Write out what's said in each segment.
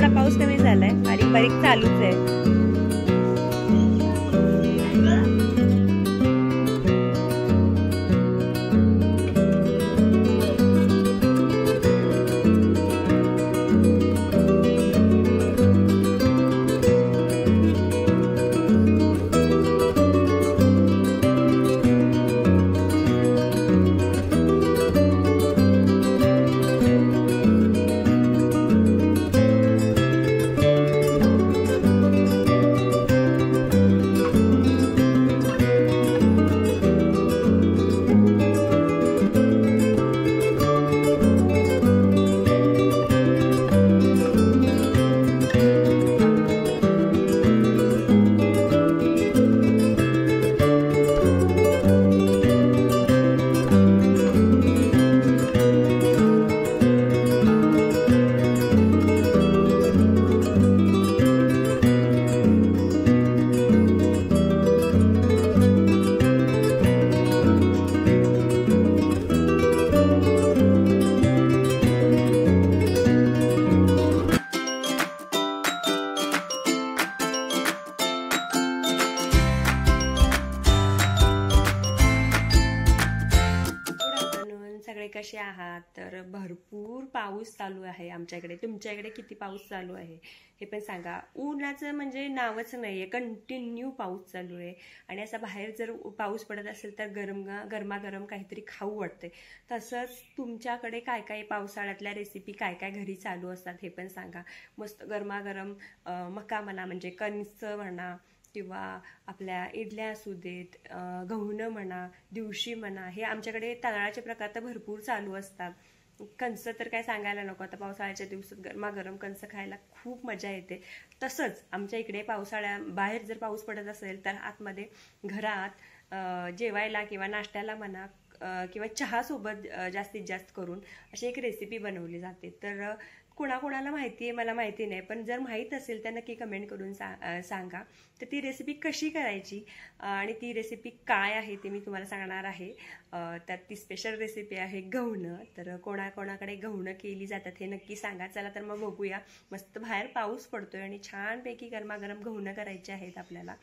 थोडा पाऊस कमी झालाय, बारीक बारीक चालूच आहे. सगळे कसे आहात? तर भरपूर पाऊस चालू आहे आमच्याकडे. तुमच्याकडे किती पाऊस चालू आहे हे पण सांगा. उन्हाचं म्हणजे नावच नाहीये, कंटिन्यू पाऊस चालू आहे. आणि असा बाहेर जर पाऊस पडत असेल तर गरमागरम काहीतरी खाऊ वाटते. तसंच तुमच्याकडे काय काय पावसाळ्यातल्या रेसिपी काय काय घरी चालू असतात हे पण सांगा. मस्त गरमागरम मका म्हणा, म्हणजे कणिस म्हणा, किंवा आपल्या इडल्या असू देत, गव्हाणं म्हणा, दिवशी म्हणा, हे आमच्याकडे तांदळाचे प्रकार तर भरपूर चालू असतात. कणसं तर काय सांगायला नको. आता पावसाळ्याच्या दिवसात गरमागरम कणसं खायला खूप मजा येते. तसंच आमच्या इकडे बाहेर जर पाऊस पडत असेल तर आतमध्ये घरात जेवायला किंवा नाश्त्याला म्हणा, किंवा चहा सोबत जास्तीत जास्त करून अशी एक रेसिपी बनवली जाते. तर कोणाकोणाला माहिती आहे मला माहिती नाही, पण जर माहीत असेल तर नक्की कमेंट करून सांगा. तर ती रेसिपी कशी करायची आणि ती रेसिपी काय आहे ते मी तुम्हाला सांगणार आहे. तर ती स्पेशल रेसिपी आहे गव्हाणं. तर कोणाकोणाकडे गव्हाणं केली जातात हे नक्की सांगा. चला तर मग बघूया. मस्त बाहेर पाऊस पडतोय आणि छानपैकी गरमागरम गव्हाणं करायचे आहेत आपल्याला.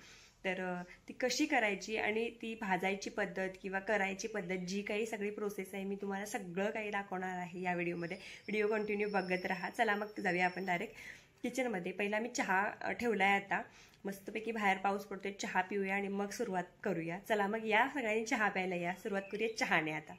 तर ती कशी करायची आणि ती भाजायची पद्धत किंवा करायची पद्धत, जी काही सगळी प्रोसेस आहे, मी तुम्हाला सगळं काही दाखवणार आहे या व्हिडिओमध्ये. व्हिडिओ कंटिन्यू बघत राहा. चला मग जाऊया आपण डायरेक्ट किचनमध्ये. पहिला मी चहा ठेवलाय. आता मस्तपैकी बाहेर पाऊस पडतोय, चहा पिऊया आणि मग सुरुवात करूया. चला मग या सगळ्यांनी चहा प्यायला या. सुरुवात करूया चहाने आता.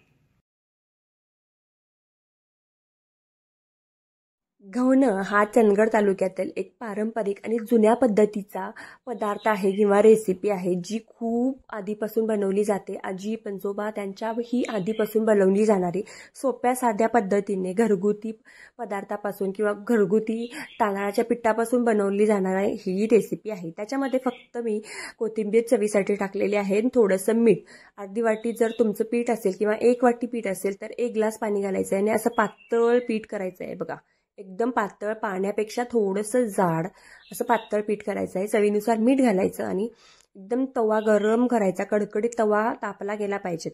गव्हाणं हा चंदगड तालुक्यातील एक पारंपरिक आणि जुन्या पद्धतीचा पदार्थ आहे किंवा रेसिपी आहे, जी खूप आधीपासून बनवली जाते. आजी पंजोबा त्यांच्याही आधीपासून बनवली जाणारी सोप्या साध्या पद्धतीने घरगुती पदार्थापासून किंवा घरगुती तांदळाच्या पिठापासून बनवली जाणारी ही रेसिपी आहे. त्याच्यामध्ये फक्त मी कोथिंबीर चवीसाठी टाकलेली आहे, थोडंसं मीठ. अर्धी वाटी जर तुमचं पीठ असेल किंवा 1 वाटी पीठ असेल तर 1 ग्लास पाणी घालायचं आहे आणि असं पातळ पीठ करायचं आहे. बघा, एकदम पातळ, पाण्यापेक्षा थोडंसं जाड असं पातळ पीठ करायचं आहे. चवीनुसार मीठ घालायचं आणि एकदम तवा गरम करायचा. कडकडीत तवा तापला गेला पाहिजे.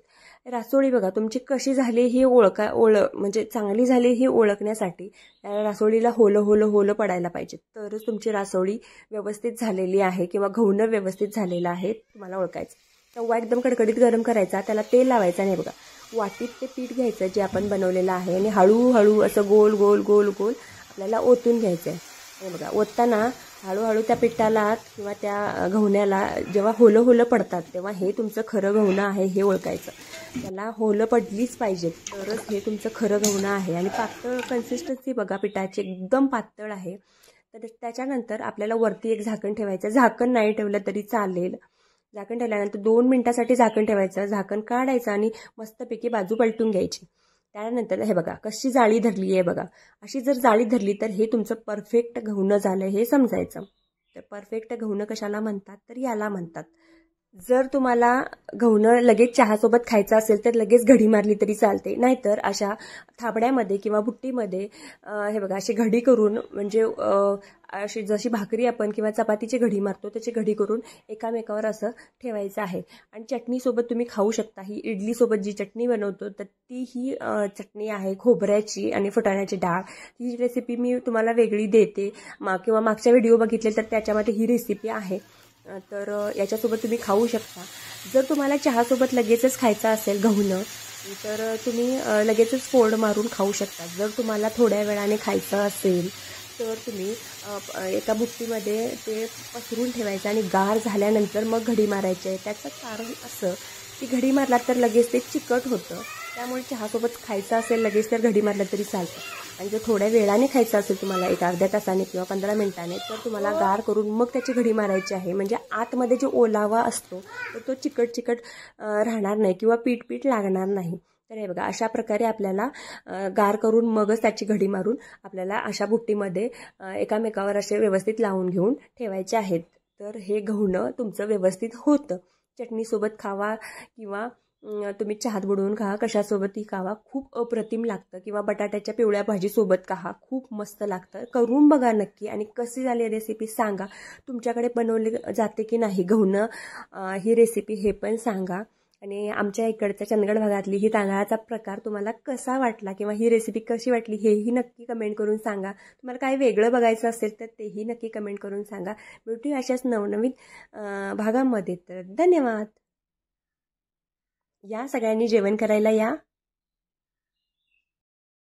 रासोळी बघा तुमची कशी झाली ही म्हणजे चांगली झाली ही ओळखण्यासाठी रासोळीला होलं पडायला पाहिजे, तरच तुमची रासोळी व्यवस्थित झालेली आहे किंवा गव्हाणं व्यवस्थित झालेलं आहे तुम्हाला ओळखायचं. तवा एकदम कडकडीत गरम करायचा, त्याला तेल लावायचं. नाही बघा, वाटीत ते पीठ घ्यायचं जे आपण बनवलेलं आहे आणि हळूहळू असं गोल गोल गोल गोल आपल्याला ओतून घ्यायचं आहे. हे बघा, ओतताना हळूहळू त्या पिठाला किंवा त्या गव्हाण्याला जेव्हा होलं पडतात तेव्हा हे तुमचं खरं गव्हाणं आहे हे ओळखायचं. त्याला होलं पडलीच पाहिजेत तरच हे तुमचं खरं गव्हाणं आहे. आणि पातळ कन्सिस्टन्सी बघा पिठाची एकदम पातळ आहे. तर त्याच्यानंतर आपल्याला वरती एक झाकण ठेवायचं. झाकण नाही ठेवलं तरी चालेल. झाकण ठेवल्यानंतर 2 मिनिटासाठी झाकण ठेवायचं. झाकण काढायचं आणि मस्तपैकी बाजू पलटून घ्यायची. त्यानंतर हे बघा कशी जाळी धरली आहे बघा. अशी जर जाळी धरली तर हे तुमचं परफेक्ट गव्हाणं झालं हे समजायचं. तर परफेक्ट गव्हाणं कशाला म्हणतात तर याला म्हणतात. जर तुम्हाला गव्हाणं लगेच चहासोबत खायचं असेल तर लगेच घडी मारली तरी चालते, नाहीतर अशा थापड्यामध्ये किंवा बुट्टीमध्ये हे बघा अशी घडी करून, म्हणजे अशी जशी भाकरी आपण किंवा चपातीची घडी मारतो त्याची घडी करून एकामेकावर असं ठेवायचं आहे. आणि चटणीसोबत तुम्ही खाऊ शकता. ही इडलीसोबत जी चटणी बनवतो तर ती ही चटणी आहे खोबऱ्याची आणि फुटाण्याची डाळ. ही रेसिपी मी तुम्हाला वेगळी देते, किंवा मागच्या व्हिडिओ बघितले तर त्याच्यामध्ये ही रेसिपी आहे. तर याच्यासोबत तुम्ही खाऊ शकता. जर तुम्हाला चहासोबत लगेचच खायचं असेल गव्हाणं तर तुम्ही लगेचच फोड मारून खाऊ शकता. जर तुम्हाला थोड्या वेळाने खायचं असेल तर तुम्ही एका बुट्टीमध्ये ते पसरून ठेवायचं आणि गार झाल्यानंतर मग घडी मारायची आहे. त्याचं कारण असं की घडी मारला तर लगेच ते चिकट होतं, त्यामुळे चहासोबत खायचं असेल लगेच तर घडी मारलं तरी चालतं. आणि जर थोड्या वेळाने खायचं असेल तुम्हाला, एक अर्ध्या तासाने किंवा 15 मिनिटाने, तर तुम्हाला गार करून मग त्याची घडी मारायची आहे. म्हणजे आतमध्ये जो ओलावा असतो तर तो चिकट राहणार नाही किंवा पीठ लागणार नाही. तर हे बघा अशा प्रकारे आपल्याला गार करून मगच त्याची घडी मारून आपल्याला अशा बुट्टीमध्ये एकामेकावर असे व्यवस्थित लावून घेऊन ठेवायचे आहेत. तर हे गव्हाणं तुमचं व्यवस्थित होतं. चटणीसोबत खावा किंवा तुम्ही चहात बुडवून खा, कशासोबतही खावा, खूप अप्रतिम लागतं. किंवा बटाट्याच्या पिवळ्या भाजीसोबत खा, खूप मस्त लागतं. करून बघा नक्की आणि कशी झाली रेसिपी सांगा. तुमच्याकडे बनवली जाते की नाही गव्हाणं ही रेसिपी हे पण सांगा. आणि आमच्या इकडच्या चंदगड भागातली ही तांदळाचा प्रकार तुम्हाला कसा वाटला किंवा ही रेसिपी कशी वाटली हेही नक्की कमेंट करून सांगा. तुम्हाला काही वेगळं बघायचं असेल तर तेही नक्की कमेंट करून सांगा. भेटू अशाच नवनवीन भागामध्ये. तर धन्यवाद. या सगळ्यांनी जेवण करायला या.